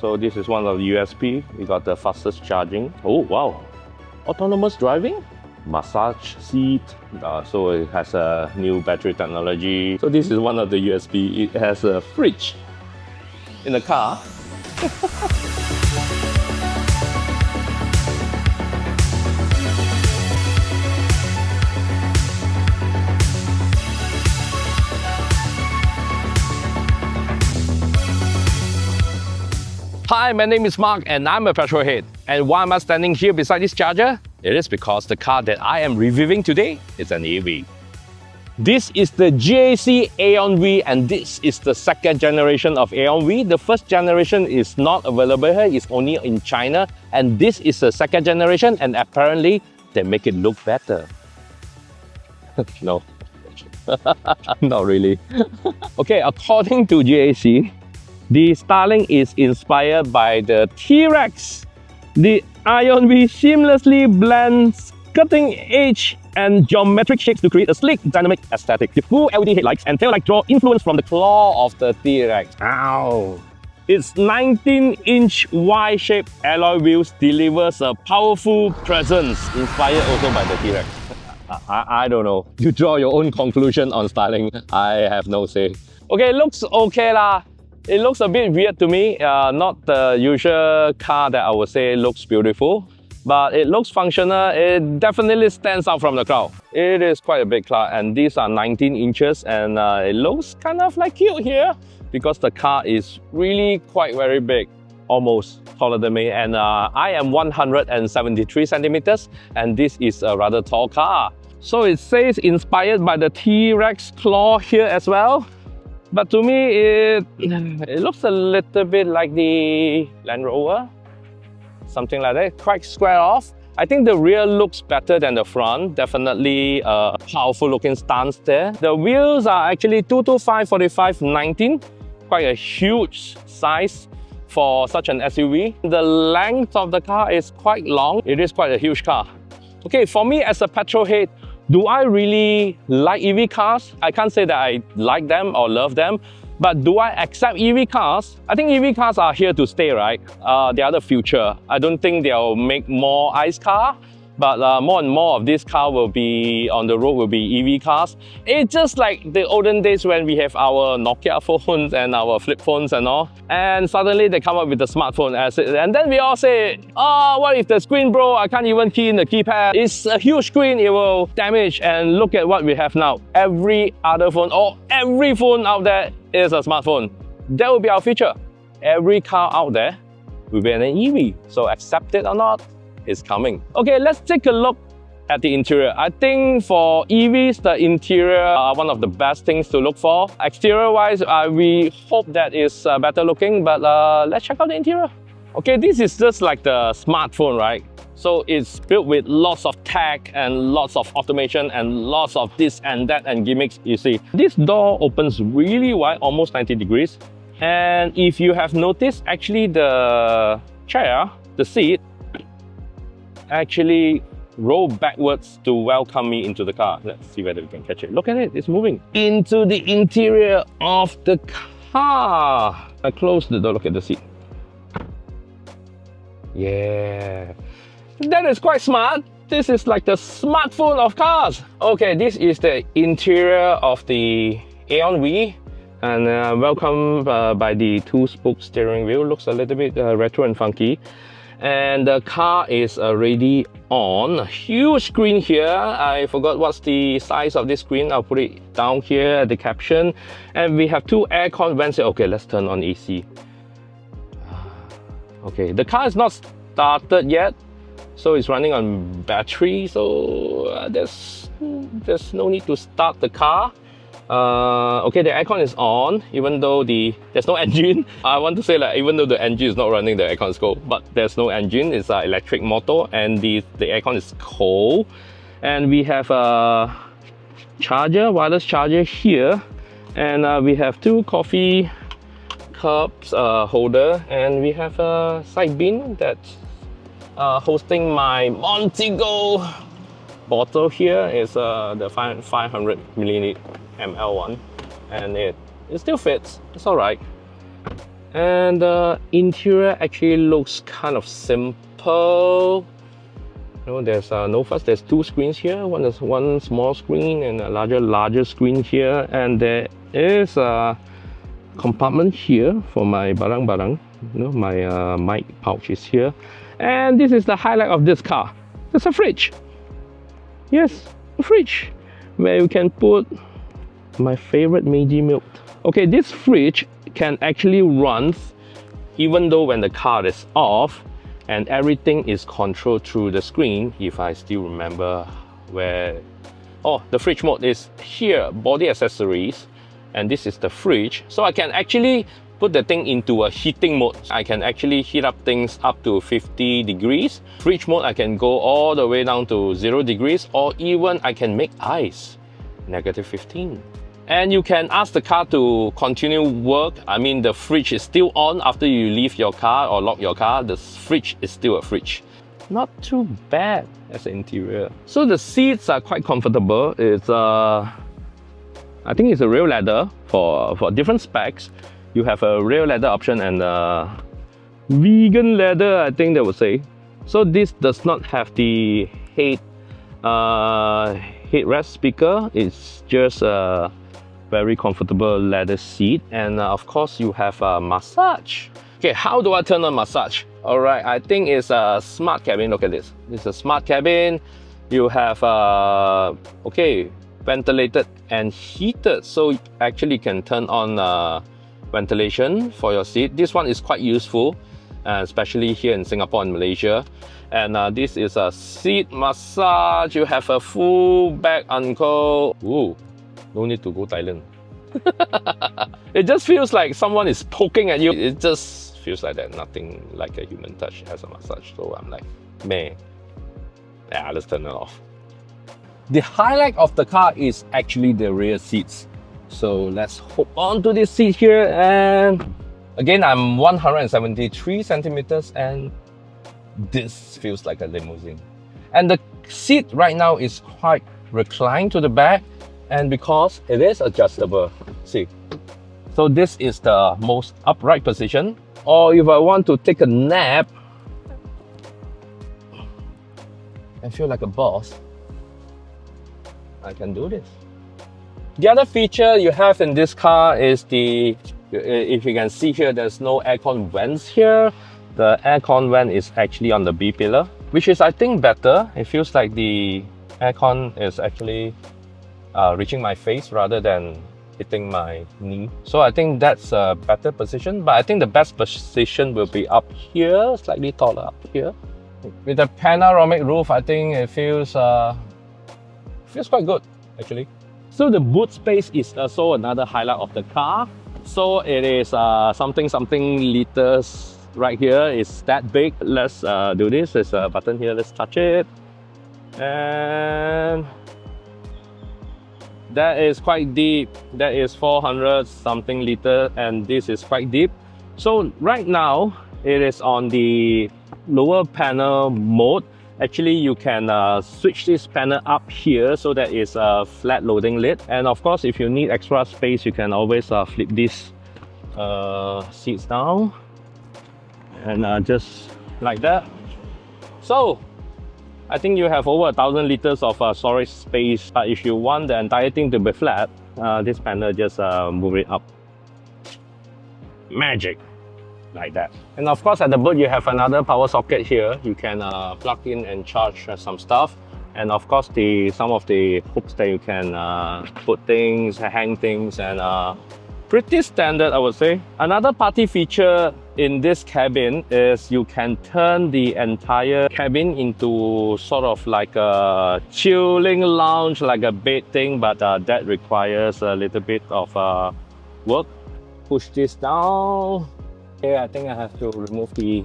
So this is one of the USP. We got the fastest charging. Oh wow, autonomous driving, massage seat. So it has a new battery technology. So this is one of the USP. It has a fridge in the car. Hi, my name is Mark and I'm a Petrolhead. And why am I standing here beside this charger? It is because the car that I am reviewing today is an EV. This is the GAC Aion V, and this is the second generation of Aion V. The first generation is not available here, it's only in China. And this is the second generation, and apparently they make it look better. No, not really. Okay, according to GAC, the styling is inspired by the T-Rex. The Aion V seamlessly blends cutting-edge and geometric shapes to create a sleek, dynamic aesthetic. The full LED headlights and taillight draw influence from the claw of the T-Rex. Ow! Its 19-inch Y-shaped alloy wheels delivers a powerful presence, inspired also by the T-Rex. I don't know. You draw your own conclusion on styling. I have no say. Okay, it looks okay lah. It looks a bit weird to me, not the usual car that I would say looks beautiful, but it looks functional. It definitely stands out from the crowd. It is quite a big car, and these are 19 inches, and it looks kind of like cute here because the car is really quite very big, almost taller than me, and I am 173 centimeters, and this is a rather tall car. So it says inspired by the T-Rex claw here as well. But to me, it looks a little bit like the Land Rover, something like that, quite square off. I think the rear looks better than the front, definitely a powerful looking stance there. The wheels are actually 225/45/19, quite a huge size for such an SUV. The length of the car is quite long, it is quite a huge car. Okay, for me as a petrolhead, do I really like EV cars? I can't say that I like them or love them, but do I accept EV cars? I think EV cars are here to stay, right? They are the future. I don't think they'll make more ICE car, but more and more of these cars will be on the road will be EV cars. It's just like the olden days when we have our Nokia phones and our flip phones and all, and suddenly they come up with the smartphone and then we all say, oh, what if the screen broke? I can't even key in the keypad. It's a huge screen, it will damage. And look at what we have now. Every other phone or every phone out there is a smartphone. That will be our future. Every car out there will be an EV. So accept it or not, it's coming. Okay, let's take a look at the interior. I think for EVs, the interior are one of the best things to look for. Exterior-wise, we hope that is better looking, but let's check out the interior. Okay, this is just like the smartphone, right? So it's built with lots of tech and lots of automation and lots of this and that and gimmicks, you see. This door opens really wide, almost 90 degrees. And if you have noticed, actually the chair, the seat, actually roll backwards to welcome me into the car. Let's see whether we can catch it. Look at it, it's moving into the interior of the car. I close the door, look at the seat. Yeah, that is quite smart. This is like the smartphone of cars. Okay, this is the interior of the Aion V, and welcomed by the two-spoke steering wheel. Looks a little bit retro and funky. And the car is already on. A huge screen here. I forgot what's the size of this screen. I'll put it down here at the caption. And we have two aircon vents. Okay, let's turn on AC. Okay, the car is not started yet, so it's running on battery. So there's no need to start the car. Okay, the aircon is on, even though there's no engine. I want to say like even though the engine is not running, the aircon is cold, but there's no engine. It's an electric motor, and the aircon is cold. And we have a charger, wireless charger here, and we have two coffee cups holder, and we have a side bin that's hosting my Montego bottle here. Is the 500 ml one, and it still fits. It's all right. And the interior actually looks kind of simple. You know, there's no fuss. There's two screens here. One is one small screen and a larger screen here. And there is a compartment here for my barang-barang. You know, my mic pouch is here. And this is the highlight of this car. There's a fridge. Yes, a fridge where you can put my favorite Meiji milk. Okay, this fridge can actually run even though when the car is off, and everything is controlled through the screen. If I still remember where, oh, the fridge mode is here, body accessories, and this is the fridge. So I can actually put the thing into a heating mode. I can actually heat up things up to 50 degrees. Fridge mode, I can go all the way down to 0 degrees, or even I can make ice, -15. And you can ask the car to continue work. I mean, the fridge is still on after you leave your car or lock your car. The fridge is still a fridge. Not too bad as an interior. So the seats are quite comfortable. It's I think it's a real leather for different specs. You have a real leather option and vegan leather, I think they would say. So this does not have the headrest speaker. It's just a very comfortable leather seat, and of course you have a massage. Okay, how do I turn on massage? All right, I think it's a smart cabin. Look at this. It's a smart cabin. You have okay, ventilated and heated, so actually can turn on ventilation for your seat. This one is quite useful, especially here in Singapore and Malaysia. And this is a seat massage. You have a full back uncle. Ooh, no need to go Thailand. It just feels like someone is poking at you. It just feels like that. Nothing like a human touch as a massage. So I'm like, man, yeah, let's turn it off. The highlight of the car is actually the rear seats. So let's hold on to this seat here. And again, I'm 173 centimeters, and this feels like a limousine. And the seat right now is quite reclined to the back, and because it is adjustable, see. So this is the most upright position. Or if I want to take a nap and feel like a boss, I can do this. The other feature you have in this car is the, if you can see here, there's no aircon vents here. The aircon vent is actually on the B pillar, which is, I think, better. It feels like the aircon is actually reaching my face rather than hitting my knee. So I think that's a better position, but I think the best position will be up here, slightly taller up here. With the panoramic roof, I think it feels quite good, actually. So the boot space is also another highlight of the car. So it is something liters right here. It's that big. Let's do this. There's a button here. Let's touch it. And that is quite deep. That is 400 something liter, and this is quite deep. So right now it is on the lower panel mode. Actually, you can switch this panel up here so that it's a flat loading lid. And of course, if you need extra space, you can always flip these seats down and just like that. So I think you have over 1,000 liters of storage space. But if you want the entire thing to be flat, this panel just move it up. Magic. Like that. And of course, at the boot you have another power socket here. You can plug in and charge some stuff, and of course some of the hooks that you can put things, hang things, and pretty standard, I would say. Another party feature in this cabin is you can turn the entire cabin into sort of like a chilling lounge, like a bed thing, but that requires a little bit of work. Push this down. Okay, I think I have to remove the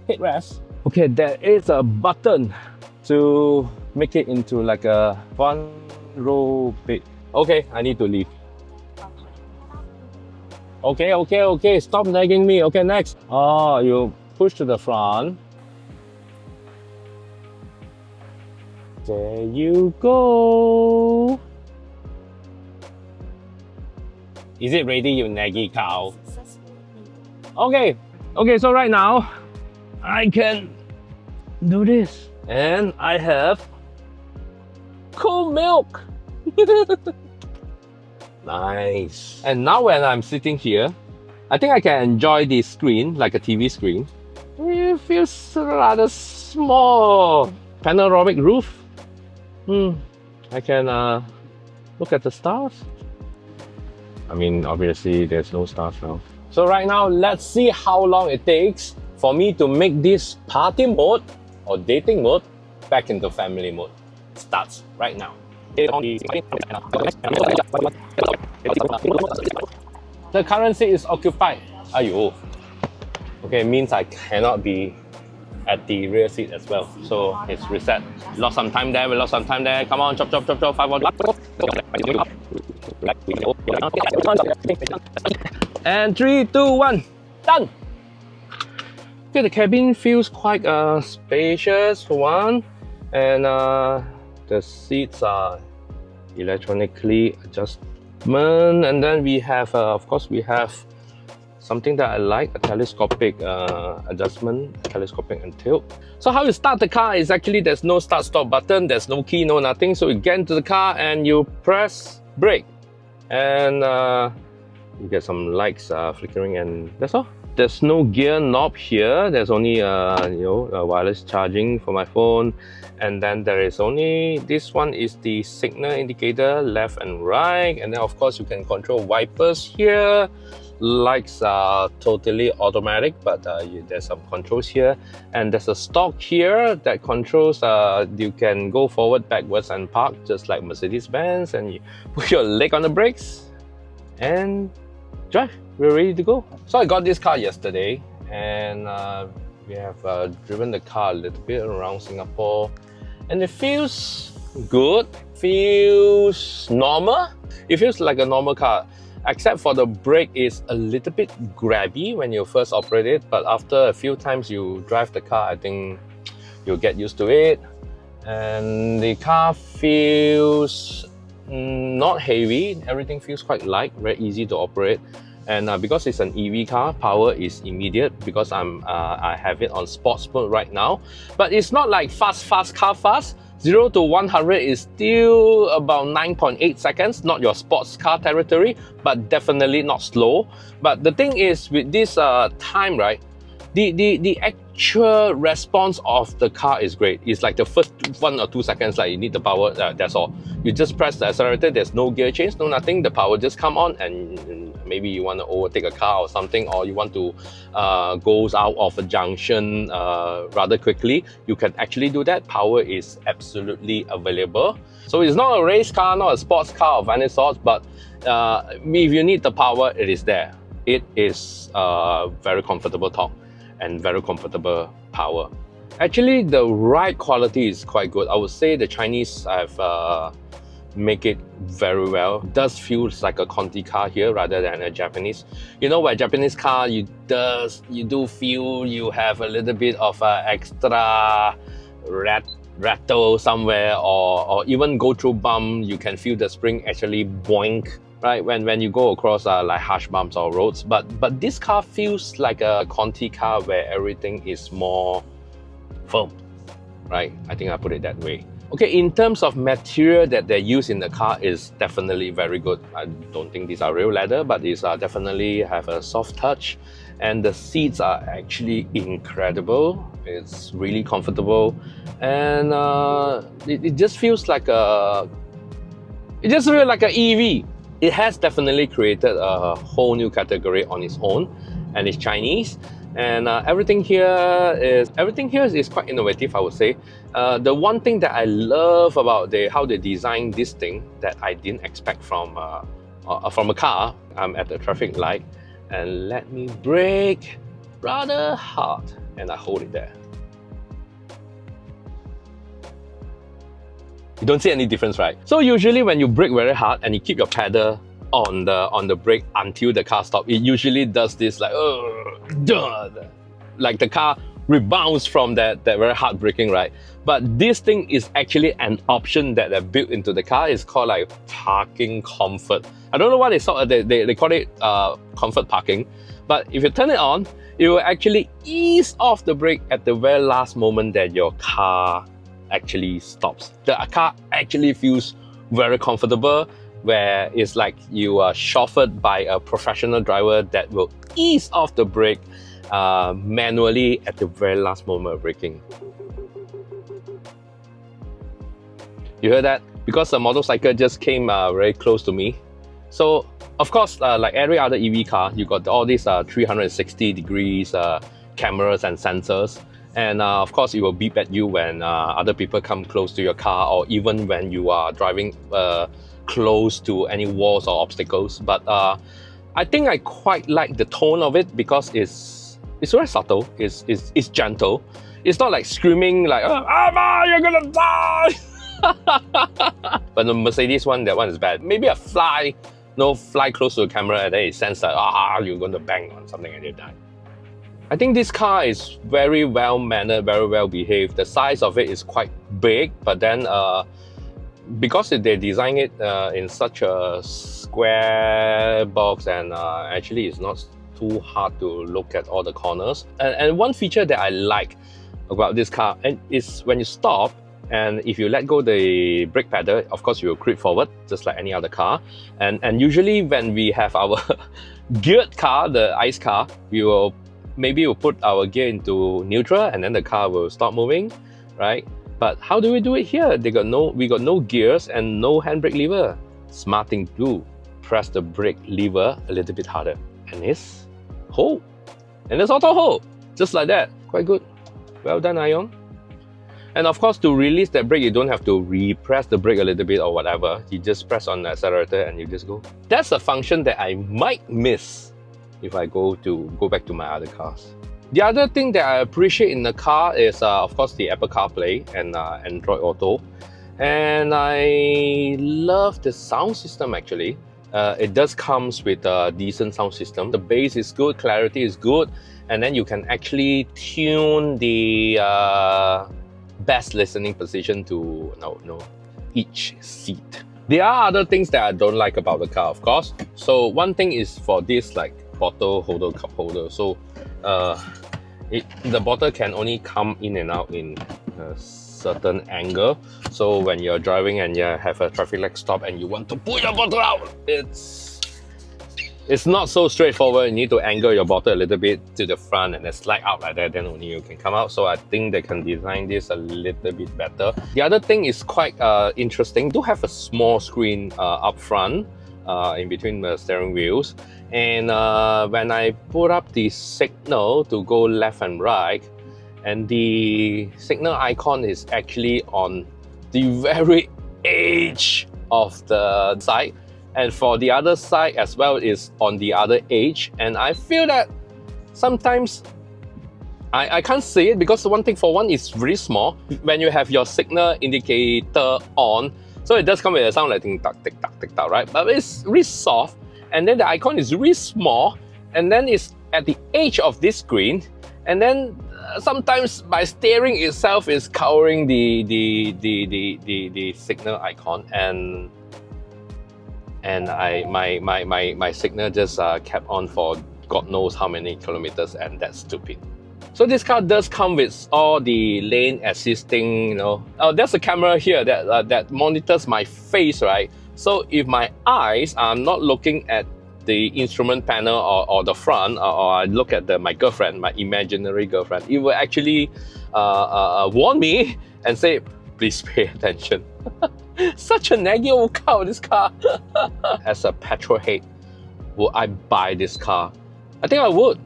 headrest. Okay, there is a button to make it into like a one row bed. Okay, I need to leave. Okay, stop nagging me. Okay, next. Oh, you push to the front. There you go. Is it ready, you naggy cow? Okay, so right now I can do this and I have cold milk. Nice. And now when I'm sitting here, I think I can enjoy the screen like a TV screen. It feels rather small. Panoramic roof. I can look at the stars. I mean, obviously there's no stars now. So right now, let's see how long it takes for me to make this party mode or dating mode back into family mode. Starts right now. The current seat is occupied. Ayo. Okay, it means I cannot be at the rear seat as well. So it's reset. Lost some time there, we lost some time there. Come on, chop, 5 1. And 3, 2, 1, done! Okay, the cabin feels quite spacious for one. And the seats are electronically adjustment. And then we have, of course, we have something that I like, a telescopic adjustment, telescopic and tilt. So how you start the car is actually there's no start-stop button, there's no key, no nothing. So you get into the car and you press brake. And you get some lights flickering and that's all. There's no gear knob here. There's only wireless charging for my phone. And then there is only, this one is the signal indicator, left and right. And then of course you can control wipers here. Lights are totally automatic, but there's some controls here. And there's a stalk here that controls, you can go forward, backwards and park just like Mercedes-Benz. And you put your leg on the brakes and drive. We're ready to go. So I got this car yesterday and we have driven the car a little bit around Singapore and it feels good, feels normal. It feels like a normal car, except for the brake is a little bit grabby when you first operate it, but after a few times you drive the car, I think you'll get used to it. And the car feels not heavy, everything feels quite light, very easy to operate. And because it's an EV car, power is immediate because I have it on sports mode right now. But it's not like fast car fast. 0 to 100 is still about 9.8 seconds, not your sports car territory, but definitely not slow. But the thing is with this time, right, the actual response of the car is great. It's like the first 1 or 2 seconds, like you need the power, that's all. You just press the accelerator, there's no gear change, no nothing, the power just come on, and maybe you want to overtake a car or something, or you want to go out of a junction rather quickly, you can actually do that. Power is absolutely available. So it's not a race car, not a sports car of any sort, but if you need the power, it is there. It is very comfortable torque and very comfortable power. Actually, the ride quality is quite good. I would say the Chinese have make it very well. It does feel like a Conti car here rather than a Japanese. You know, where Japanese car, you do feel you have a little bit of extra rattle somewhere, or even go through bump, you can feel the spring actually boink, right, when you go across like harsh bumps or roads. But this car feels like a Conti car where everything is more firm, right? I think I put it that way. Okay, in terms of material that they use in the car is definitely very good. I don't think these are real leather, but these are definitely have a soft touch. And the seats are actually incredible. It's really comfortable. And it just feels like an EV. It has definitely created a whole new category on its own, and it's Chinese. And everything here is quite innovative, I would say. The one thing that I love about how they designed this thing that I didn't expect from a car. I'm at the traffic light and let me brake rather hard, and I hold it there. You don't see any difference, right? So usually when you brake very hard and you keep your pedal on the brake until the car stops, it usually does this like the car rebounds from that very hard braking, right? But this thing is actually an option that they built into the car. It's called like parking comfort. I don't know what they call it comfort parking, But if you turn it on, it will actually ease off the brake at the very last moment that your car actually stops. The car actually feels very comfortable, where it's like you are chauffeured by a professional driver that will ease off the brake manually at the very last moment of braking. You heard that? Because the motorcycle just came very close to me. So, of course, like every other EV car, you got all these 360 degrees cameras and sensors. And of course, it will beep at you when other people come close to your car, or even when you are driving close to any walls or obstacles. But I think I quite like the tone of it because it's very subtle, it's gentle. It's not like screaming like, "Alma, you're gonna die!" But the Mercedes one, that one is bad. Maybe a fly close to the camera and then it senses that, you're going to bang on something and you die. I think this car is very well mannered, very well behaved. The size of it is quite big, but then because they design it in such a square box, and actually it's not too hard to look at all the corners. And one feature that I like about this car is when you stop, and if you let go the brake pedal, of course you will creep forward just like any other car. And usually when we have our geared car, the ICE car, maybe we'll put our gear into neutral and then the car will stop moving, right? But how do we do it here? We got no gears and no handbrake lever. Smart thing to do, press the brake lever a little bit harder and it's hold. And it's auto hold, just like that. Quite good. Well done, Aion. And of course, to release that brake, you don't have to repress the brake a little bit or whatever. You just press on the accelerator and you just go. That's a function that I might miss if I go back to my other cars. The other thing that I appreciate in the car is, of course, the Apple CarPlay and Android Auto. And I love the sound system actually. It does comes with a decent sound system. The bass is good, clarity is good, and then you can actually tune the best listening position to each seat. There are other things that I don't like about the car, of course. So one thing is for this like bottle holder, cup holder. So the bottle can only come in and out in a certain angle. So when you're driving and you have a traffic light stop and you want to pull your bottle out, it's not so straightforward. You need to angle your bottle a little bit to the front and then slide out like that, then only you can come out. So I think they can design this a little bit better. The other thing is quite interesting. Do have a small screen up front in between the steering wheels. And when I put up the signal to go left and right, and the signal icon is actually on the very edge of the side. And for the other side as well is on the other edge. And I feel that sometimes I can't see it because one thing for one is really small. When you have your signal indicator on, so it does come with a sound like tick tock, tick tock, tick tock, right? But it's really soft. And then the icon is really small. And then it's at the edge of this screen. And then sometimes my steering itself is covering the signal icon. And my signal just kept on for God knows how many kilometers, and that's stupid. So this car does come with all the lane assisting, there's a camera here that monitors my face, right? So if my eyes are not looking at the instrument panel or the front, or I look at my girlfriend, my imaginary girlfriend, it will actually warn me and say, please pay attention. Such a naggy old car, this car. As a petrolhead, would I buy this car? I think I would,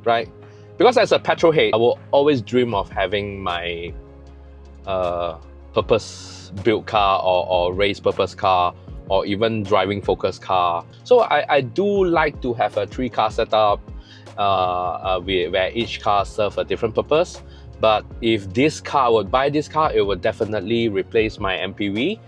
right? Because as a petrolhead, I will always dream of having my purpose-built car or race-purpose car, or even driving-focused car. So I do like to have a 3-car setup where each car serves a different purpose. But if this car, I would buy this car, it would definitely replace my MPV.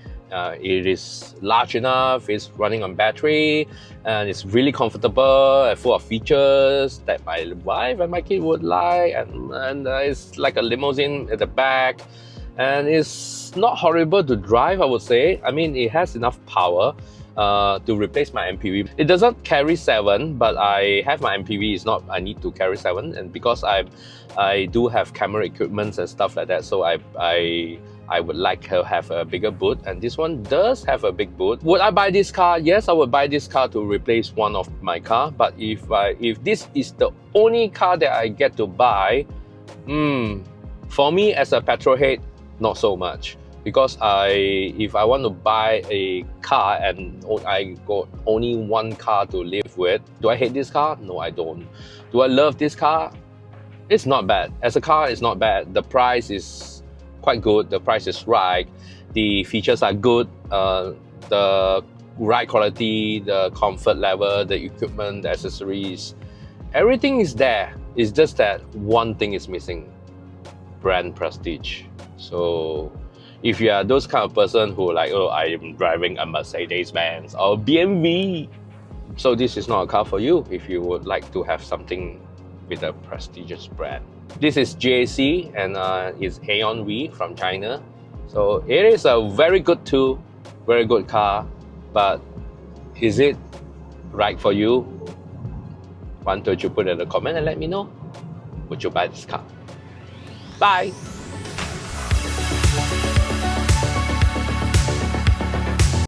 It is large enough, it's running on battery, and it's really comfortable and full of features that my wife and my kid would like. And it's like a limousine at the back. And it's not horrible to drive, I would say. I mean, it has enough power. to replace my MPV. It doesn't carry 7, but I have my MPV. It's not I need to carry 7, and because I do have camera equipment and stuff like that, so I would like to have a bigger boot, and this one does have a big boot. Would I buy this car? Yes, I would buy this car to replace one of my car. But if this is the only car that I get to buy, for me as a petrolhead, not so much. Because if I want to buy a car and I got only one car to live with, do I hate this car? No, I don't. Do I love this car? It's not bad. As a car, it's not bad. The price is quite good. The price is right. The features are good. The ride quality, the comfort level, the equipment, the accessories, everything is there. It's just that one thing is missing: brand prestige. So if you are those kind of person who like, oh, I am driving a Mercedes-Benz or BMW, so this is not a car for you if you would like to have something with a prestigious brand. This is GAC and it's Aion V from China. So it is a very good tool, very good car, but is it right for you? Why don't you put in a comment and let me know? Would you buy this car? Bye!